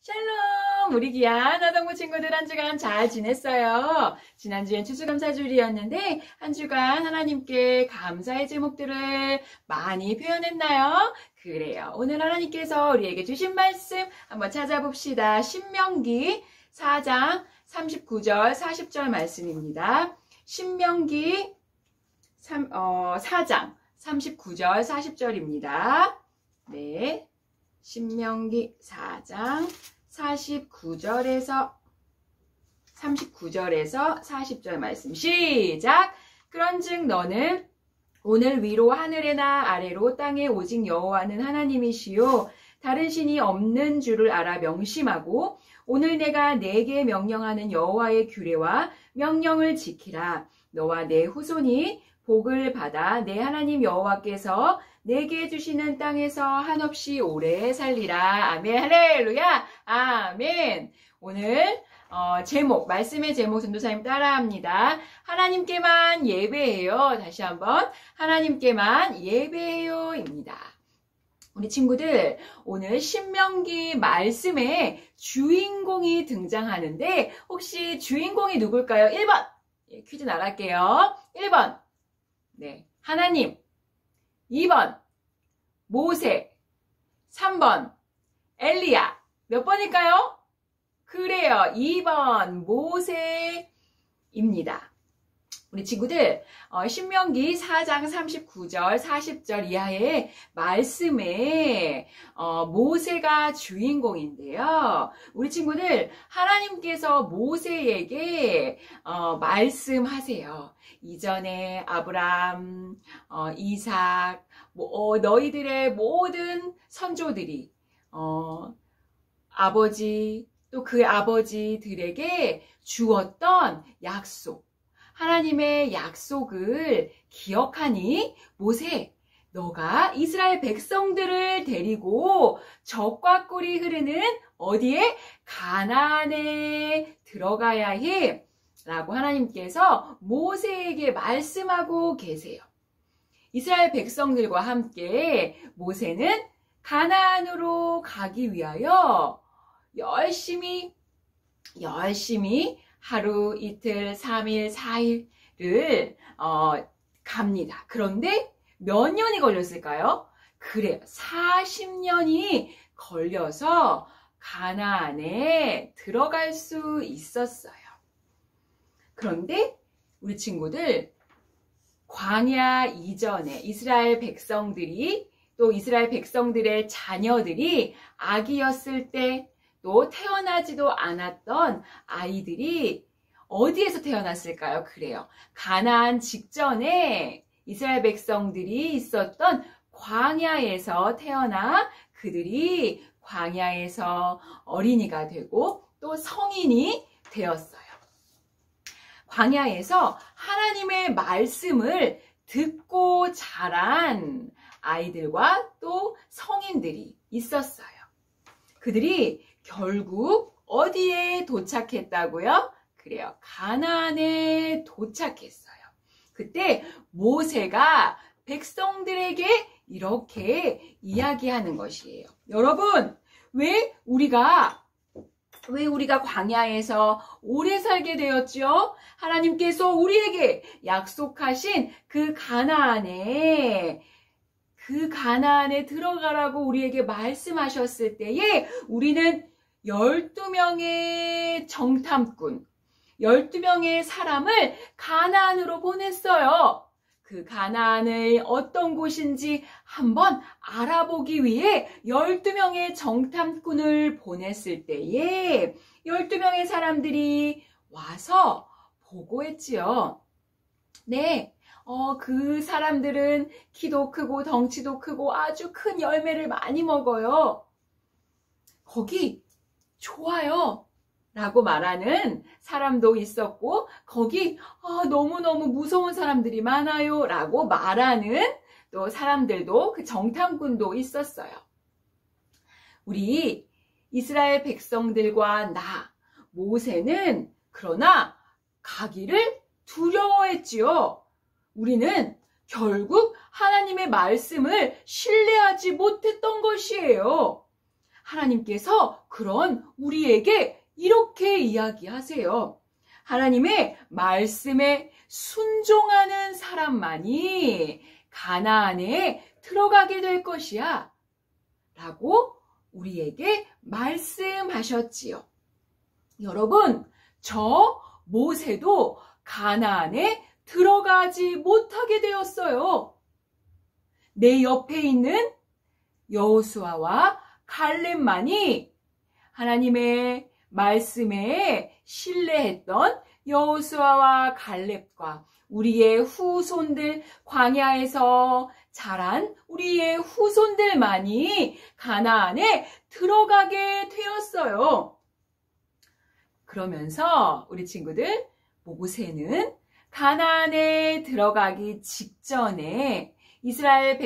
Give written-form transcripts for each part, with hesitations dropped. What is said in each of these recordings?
샬롬! 우리 귀한 아동부 친구들 한 주간 잘 지냈어요? 지난주엔 추수감사주일이었는데 한 주간 하나님께 감사의 제목들을 많이 표현했나요? 그래요. 오늘 하나님께서 우리에게 주신 말씀 한번 찾아봅시다. 신명기 4장 39절 40절 말씀입니다. 신명기 4장 39절 40절입니다. 네. 신명기 4장 39절에서 40절 말씀 시작! 그런즉 너는 오늘 위로 하늘에나 아래로 땅에 오직 여호와는 하나님이시요 다른 신이 없는 줄을 알아 명심하고 오늘 내가 내게 명령하는 여호와의 규례와 명령을 지키라. 너와 내 후손이 복을 받아 내 하나님 여호와께서 내게 주시는 땅에서 한없이 오래 살리라. 아멘. 할렐루야. 아멘. 오늘 말씀의 제목 전도사님 따라합니다. 하나님께만 예배해요. 다시 한번 하나님께만 예배해요입니다. 우리 친구들 오늘 신명기 말씀에 주인공이 등장하는데 혹시 주인공이 누굴까요? 1번 퀴즈 나갈게요. 1번 네, 하나님. 2번 모세, 3번 엘리야. 몇 번일까요? 그래요. 2번 모세입니다. 우리 친구들 신명기 4장 39절 40절 이하의 말씀에 모세가 주인공인데요. 우리 친구들 하나님께서 모세에게 말씀하세요. 이전에 아브람, 이삭, 너희들의 모든 선조들이 아버지 또 그 아버지들에게 주었던 약속, 하나님의 약속을 기억하니 모세, 너가 이스라엘 백성들을 데리고 적과 꿀이 흐르는 어디에? 가나안에 들어가야 해 라고 하나님께서 모세에게 말씀하고 계세요. 이스라엘 백성들과 함께 모세는 가나안으로 가기 위하여 열심히 하루, 이틀, 3일, 4일을 갑니다. 그런데 몇 년이 걸렸을까요? 그래요. 40년이 걸려서 가나안에 들어갈 수 있었어요. 그런데 우리 친구들 광야 이전에 이스라엘 백성들이 또 이스라엘 백성들의 자녀들이 아기였을 때 또 태어나지도 않았던 아이들이 어디에서 태어났을까요? 그래요. 가나안 직전에 이스라엘 백성들이 있었던 광야에서 태어나 그들이 광야에서 어린이가 되고 또 성인이 되었어요. 광야에서 하나님의 말씀을 듣고 자란 아이들과 또 성인들이 있었어요. 그들이 결국 어디에 도착했다고요? 그래요. 가나안에 도착했어요. 그때 모세가 백성들에게 이렇게 이야기하는 것이에요. 여러분, 왜 우리가 광야에서 오래 살게 되었죠? 하나님께서 우리에게 약속하신 그 가나안에 들어가라고 우리에게 말씀하셨을 때에 우리는 12명의 정탐꾼, 12명의 사람을 가나안으로 보냈어요. 그 가나안의 어떤 곳인지 한번 알아보기 위해 12명의 정탐꾼을 보냈을 때에 12명의 사람들이 와서 보고했지요. 네, 그 사람들은 키도 크고 덩치도 크고 아주 큰 열매를 많이 먹어요. 거기 좋아요 라고 말하는 사람도 있었고 거기 너무너무 무서운 사람들이 많아요 라고 말하는 또 사람들도 그 정탐꾼도 있었어요. 우리 이스라엘 백성들과 모세는 그러나 가기를 두려워했지요. 우리는 결국 하나님의 말씀을 신뢰하지 못했던 것이에요. 하나님께서 그런 우리에게 이렇게 이야기하세요. 하나님의 말씀에 순종하는 사람만이 가나안에 들어가게 될 것이야 라고 우리에게 말씀하셨지요. 여러분, 저 모세도 가나안에 들어가지 못하게 되었어요. 내 옆에 있는 여호수아와 갈렙만이 하나님의 말씀에 신뢰했던 여호수아와 갈렙과 우리의 후손들, 광야에서 자란 우리의 후손들만이 가나안에 들어가게 되었어요. 그러면서 우리 친구들, 모세는 가나안에 들어가기 직전에 이스라엘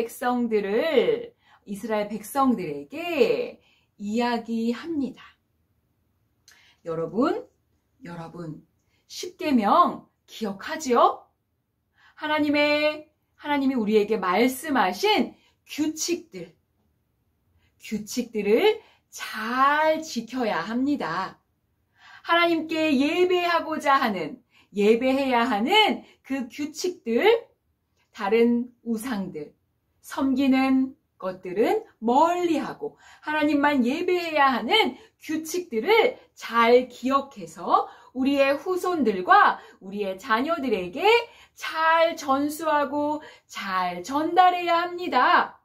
백성들에게 이야기합니다. 여러분, 10계명 기억하지요? 하나님이 우리에게 말씀하신 규칙들을 잘 지켜야 합니다. 하나님께 예배해야 하는 그 규칙들, 다른 우상들, 섬기는 것들은 멀리하고 하나님만 예배해야 하는 규칙들을 잘 기억해서 우리의 후손들과 우리의 자녀들에게 잘 전수하고 잘 전달해야 합니다.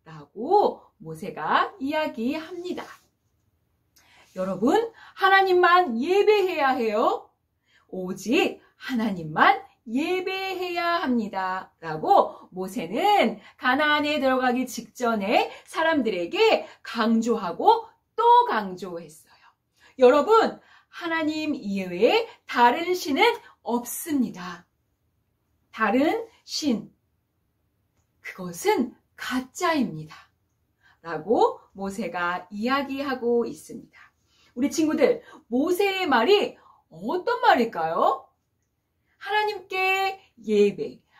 라고 모세가 이야기합니다. 여러분, 하나님만 예배해야 해요. 오직 하나님만 예배해야 합니다. 라고 모세는 가나안에 들어가기 직전에 사람들에게 강조하고 또 강조했어요. 여러분, 하나님 이외에 다른 신은 없습니다. 다른 신, 그것은 가짜입니다. 라고 모세가 이야기하고 있습니다. 우리 친구들, 모세의 말이 어떤 말일까요?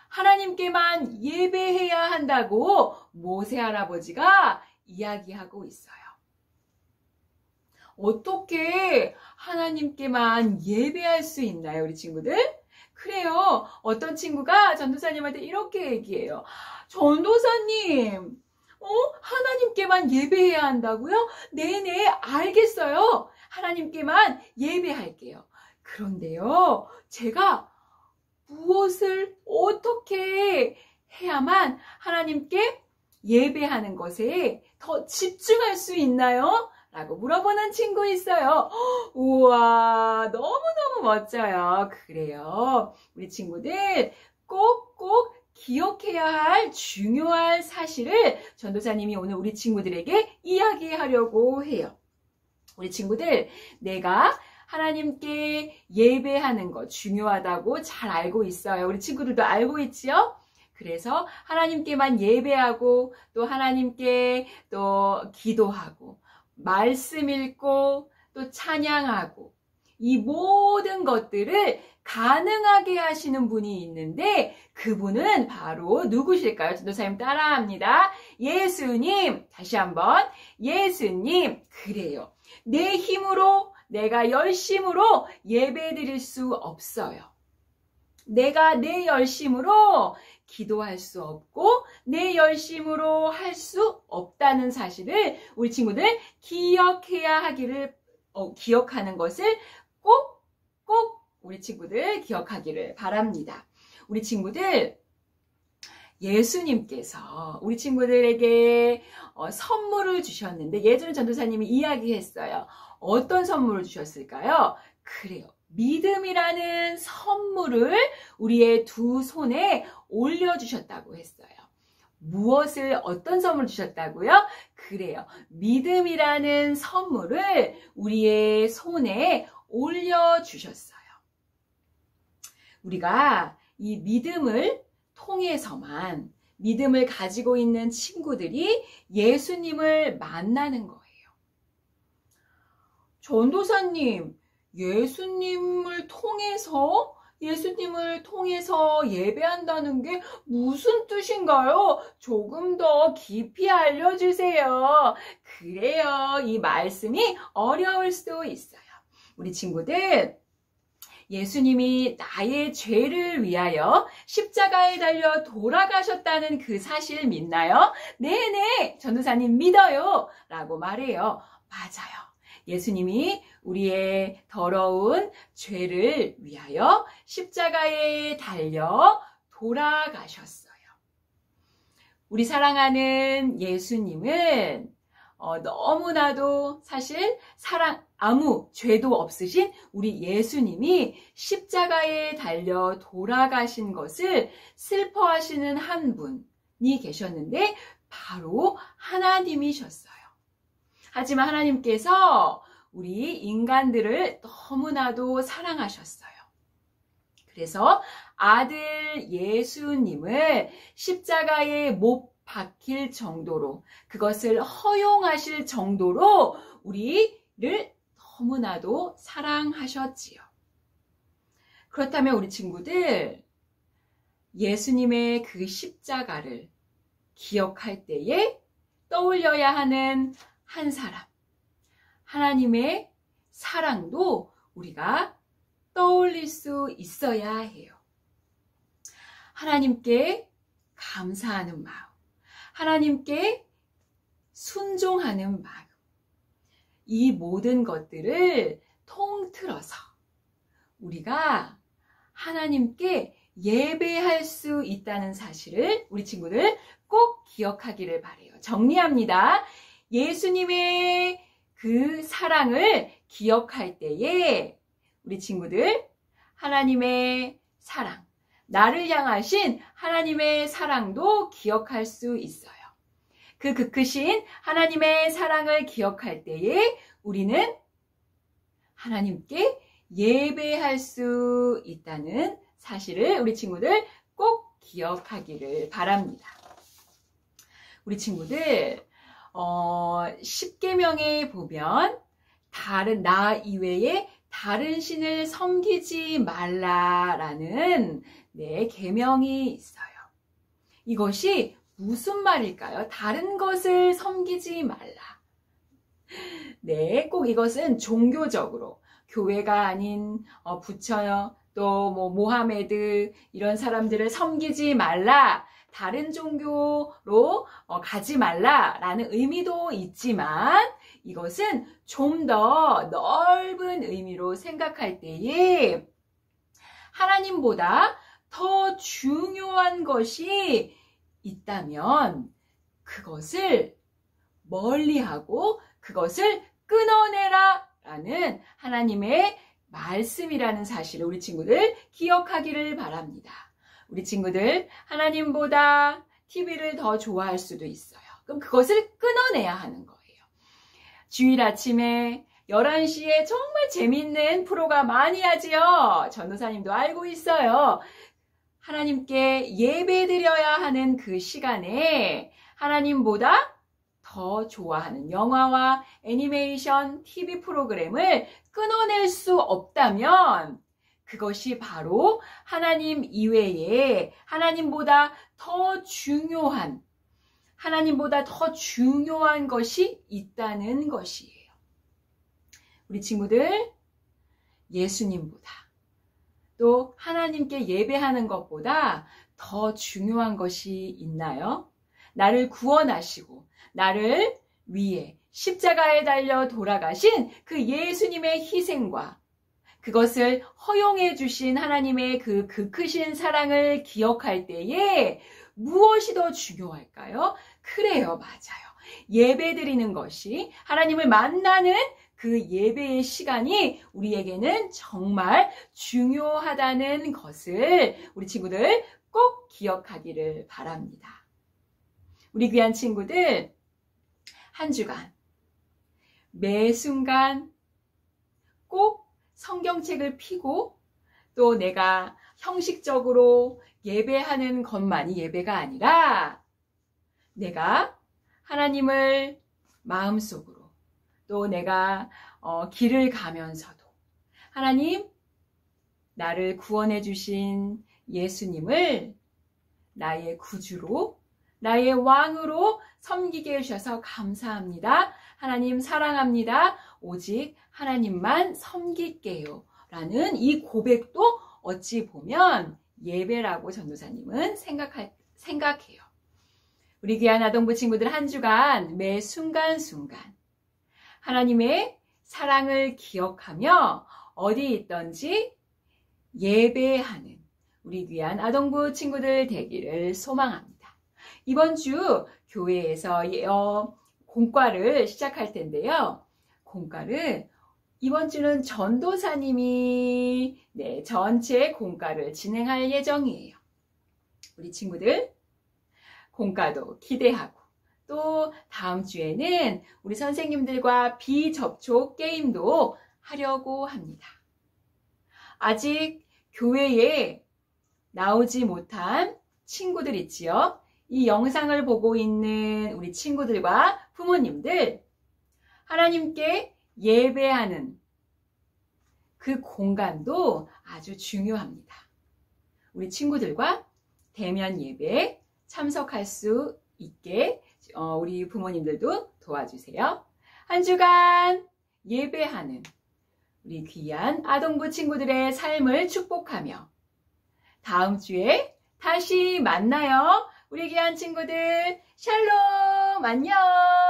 하나님께만 예배해야 한다고 모세 할아버지가 이야기하고 있어요. 어떻게 하나님께만 예배할 수 있나요, 우리 친구들? 그래요. 어떤 친구가 전도사님한테 이렇게 얘기해요. 전도사님, 하나님께만 예배해야 한다고요? 네네, 알겠어요. 하나님께만 예배할게요. 그런데요, 제가 무엇을 어떻게 해야만 하나님께 예배하는 것에 더 집중할 수 있나요? 라고 물어보는 친구 있어요. 우와, 너무너무 멋져요. 그래요. 우리 친구들 꼭꼭 기억해야 할 중요한 사실을 전도사님이 오늘 우리 친구들에게 이야기하려고 해요. 우리 친구들, 내가 하나님께 예배하는 것 중요하다고 잘 알고 있어요. 우리 친구들도 알고 있지요? 그래서 하나님께만 예배하고 또 하나님께 또 기도하고 말씀 읽고 또 찬양하고 이 모든 것들을 가능하게 하시는 분이 있는데 그분은 바로 누구실까요? 전도사님 따라합니다. 예수님. 다시 한번. 예수님. 그래요. 내 힘으로 내가 열심으로 예배 드릴 수 없어요. 내가 내 열심으로 기도할 수 없고 내 열심으로 할 수 없다는 사실을 우리 친구들 기억하는 것을 꼭 우리 친구들 기억하기를 바랍니다. 우리 친구들, 예수님께서 우리 친구들에게 선물을 주셨는데 예전에 전도사님이 이야기했어요. 어떤 선물을 주셨을까요? 그래요. 믿음이라는 선물을 우리의 두 손에 올려주셨다고 했어요. 어떤 선물을 주셨다고요? 그래요. 믿음이라는 선물을 우리의 손에 올려주셨어요. 우리가 이 믿음을 통해서만 믿음을 가지고 있는 친구들이 예수님을 만나는 거예요. 전도사님, 예수님을 통해서 예수님을 통해서 예배한다는 게 무슨 뜻인가요? 조금 더 깊이 알려주세요. 그래요. 이 말씀이 어려울 수도 있어요. 우리 친구들, 예수님이 나의 죄를 위하여 십자가에 달려 돌아가셨다는 그 사실 믿나요? 네네, 전도사님 믿어요. 라고 말해요. 맞아요. 예수님이 우리의 더러운 죄를 위하여 십자가에 달려 돌아가셨어요. 우리 사랑하는 예수님은 너무나도 사실 아무 죄도 없으신 우리 예수님이 십자가에 달려 돌아가신 것을 슬퍼하시는 한 분이 계셨는데 바로 하나님이셨어요. 하지만 하나님께서 우리 인간들을 너무나도 사랑하셨어요. 그래서 아들 예수님을 십자가에 못 박힐 정도로, 그것을 허용하실 정도로 우리를 너무나도 사랑하셨지요. 그렇다면 우리 친구들, 예수님의 그 십자가를 기억할 때에 떠올려야 하는 한 사람, 하나님의 사랑도 우리가 떠올릴 수 있어야 해요. 하나님께 감사하는 마음, 하나님께 순종하는 마음, 이 모든 것들을 통틀어서 우리가 하나님께 예배할 수 있다는 사실을 우리 친구들 꼭 기억하기를 바라요. 정리합니다. 예수님의 그 사랑을 기억할 때에 우리 친구들 하나님의 사랑, 나를 향하신 하나님의 사랑도 기억할 수 있어요. 그 크신 하나님의 사랑을 기억할 때에 우리는 하나님께 예배할 수 있다는 사실을 우리 친구들 꼭 기억하기를 바랍니다. 우리 친구들, 10계명에 보면 나 이외에 다른 신을 섬기지 말라라는 계명이 있어요. 이것이 무슨 말일까요? 다른 것을 섬기지 말라. 꼭 이것은 종교적으로 교회가 아닌 부처 또 모하메드 이런 사람들을 섬기지 말라, 다른 종교로 가지 말라라는 의미도 있지만 이것은 좀 더 넓은 의미로 생각할 때에 하나님보다 더 중요한 것이 있다면 그것을 멀리하고 그것을 끊어내라 라는 하나님의 말씀이라는 사실을 우리 친구들 기억하기를 바랍니다. 우리 친구들 하나님보다 TV를 더 좋아할 수도 있어요. 그럼 그것을 끊어내야 하는 거예요. 주일 아침에 11시에 정말 재밌는 프로가 많이 하지요. 전도사님도 알고 있어요. 하나님께 예배드려야 하는 그 시간에 하나님보다 더 좋아하는 영화와 애니메이션, TV 프로그램을 끊어낼 수 없다면 그것이 바로 하나님 이외에 하나님보다 더 중요한 것이 있다는 것이에요. 우리 친구들, 예수님보다 또 하나님께 예배하는 것보다 더 중요한 것이 있나요? 나를 구원하시고 나를 위해 십자가에 달려 돌아가신 그 예수님의 희생과 그것을 허용해 주신 하나님의 그 크신 사랑을 기억할 때에 무엇이 더 중요할까요? 그래요, 맞아요. 예배드리는 것이, 하나님을 만나는 그 예배의 시간이 우리에게는 정말 중요하다는 것을 우리 친구들 꼭 기억하기를 바랍니다. 우리 귀한 친구들, 한 주간 매 순간 꼭 성경책을 펴고 또 내가 형식적으로 예배하는 것만이 예배가 아니라 내가 하나님을 마음속으로 또 내가 길을 가면서도 하나님, 나를 구원해 주신 예수님을 나의 구주로, 나의 왕으로 섬기게 해주셔서 감사합니다. 하나님 사랑합니다. 오직 하나님만 섬길게요. 라는 이 고백도 어찌 보면 예배라고 전도사님은 생각해요. 우리 귀한 아동부 친구들 한 주간 매 순간순간 하나님의 사랑을 기억하며 어디 있든지 예배하는 우리 귀한 아동부 친구들 되기를 소망합니다. 이번 주 교회에서 공과를 시작할 텐데요. 공과를 이번 주는 전도사님이 전체 공과를 진행할 예정이에요. 우리 친구들 공과도 기대하고 또 다음 주에는 우리 선생님들과 비접촉 게임도 하려고 합니다. 아직 교회에 나오지 못한 친구들 있지요. 이 영상을 보고 있는 우리 친구들과 부모님들, 하나님께 예배하는 그 공간도 아주 중요합니다. 우리 친구들과 대면 예배에 참석할 수 있게 우리 부모님들도 도와주세요. 한 주간 예배하는 우리 귀한 아동부 친구들의 삶을 축복하며 다음 주에 다시 만나요. 우리 귀한 친구들 샬롬 안녕.